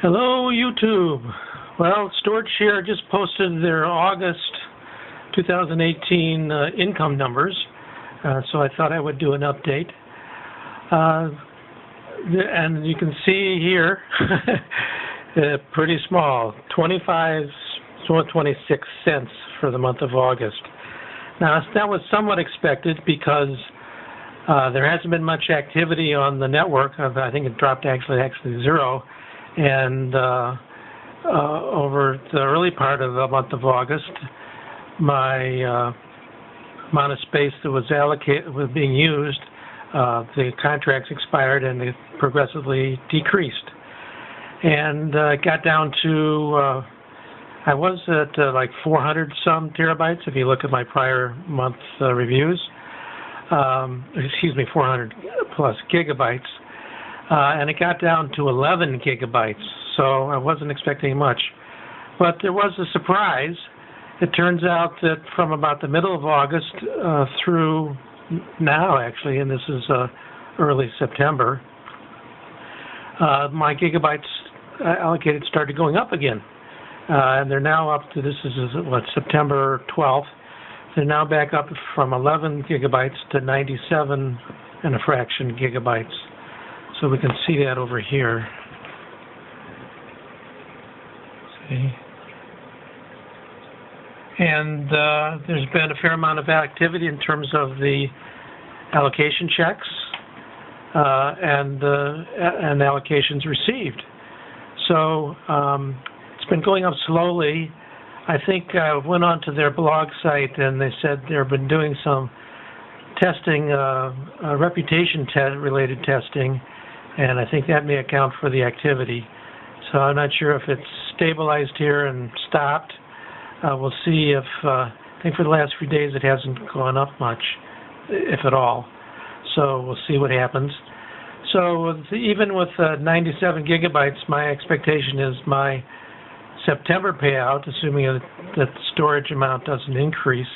Hello, YouTube. Well, StorjShare just posted their August 2018 income numbers, so I thought I would do an update. And you can see here, pretty small, 26 cents for the month of August. Now, that was somewhat expected because there hasn't been much activity on the network. I think it dropped actually zero. And over the early part of the month of August, my amount of space that was being used, the contracts expired and it progressively decreased. And it got down to, I was at like 400 some terabytes if you look at my prior month reviews. 400 plus gigabytes. And it got down to 11 gigabytes, so I wasn't expecting much. But there was a surprise. It turns out that from about the middle of August through now, actually, and this is early September, my gigabytes allocated started going up again. And they're now up to, this is what, September 12th. They're now back up from 11 gigabytes to 97 and a fraction gigabytes. So we can see that over here. See? And there's been a fair amount of activity in terms of the allocation checks and allocations received. So it's been going up slowly. I think I went onto their blog site and they said they've been doing some testing, reputation related testing. And I think that may account for the activity. So I'm not sure if it's stabilized here and stopped. We'll see if, I think for the last few days it hasn't gone up much, if at all. So we'll see what happens. So even with 97 gigabytes, my expectation is my September payout, assuming that the storage amount doesn't increase,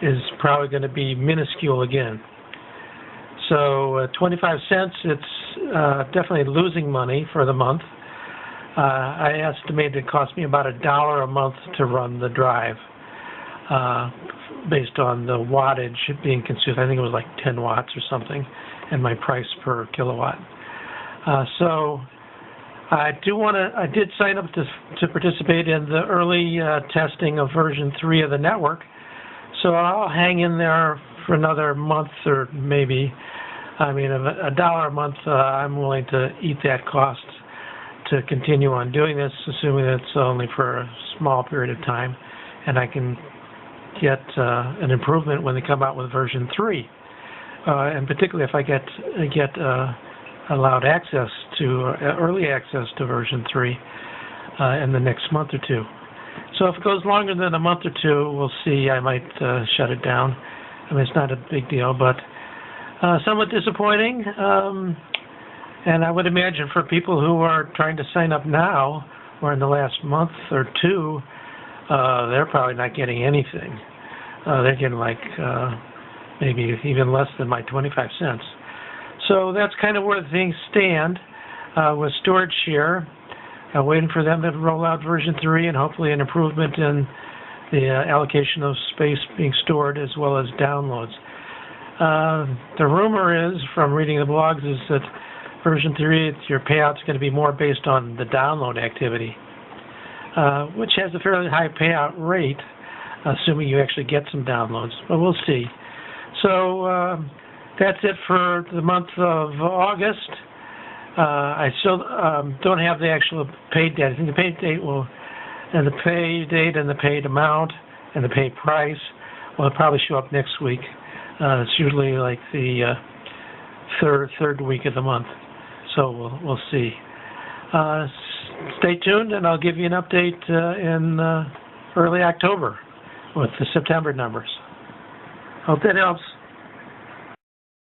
is probably going to be minuscule again. So 25 cents, it's definitely losing money for the month. I estimate it cost me about $1 a month to run the drive based on the wattage being consumed. I think it was like 10 watts or something, and my price per kilowatt. So I did sign up to participate in the early testing of version 3 of the network. So I'll hang in there for another month or maybe. I mean, $1 a month, I'm willing to eat that cost to continue on doing this, assuming that it's only for a small period of time, and I can get an improvement when they come out with version 3, and particularly if I get allowed access to early access to version 3 in the next month or two. So if it goes longer than a month or two, we'll see. I might shut it down. I mean, it's not a big deal, but somewhat disappointing, and I would imagine for people who are trying to sign up now or in the last month or two, they're probably not getting anything. They're getting like maybe even less than my 25 cents. So that's kind of where things stand with StorjShare. Waiting for them to roll out version 3 and hopefully an improvement in the allocation of space being stored as well as downloads. The rumor is, from reading the blogs, is that version 3, your payout's going to be more based on the download activity, which has a fairly high payout rate, assuming you actually get some downloads. But we'll see. So that's it for the month of August. I still don't have the actual paid date. I think the paid date and the pay date and the paid amount and the pay price will probably show up next week. It's usually like the third week of the month, so we'll see. Stay tuned, and I'll give you an update in early October with the September numbers. Hope that helps.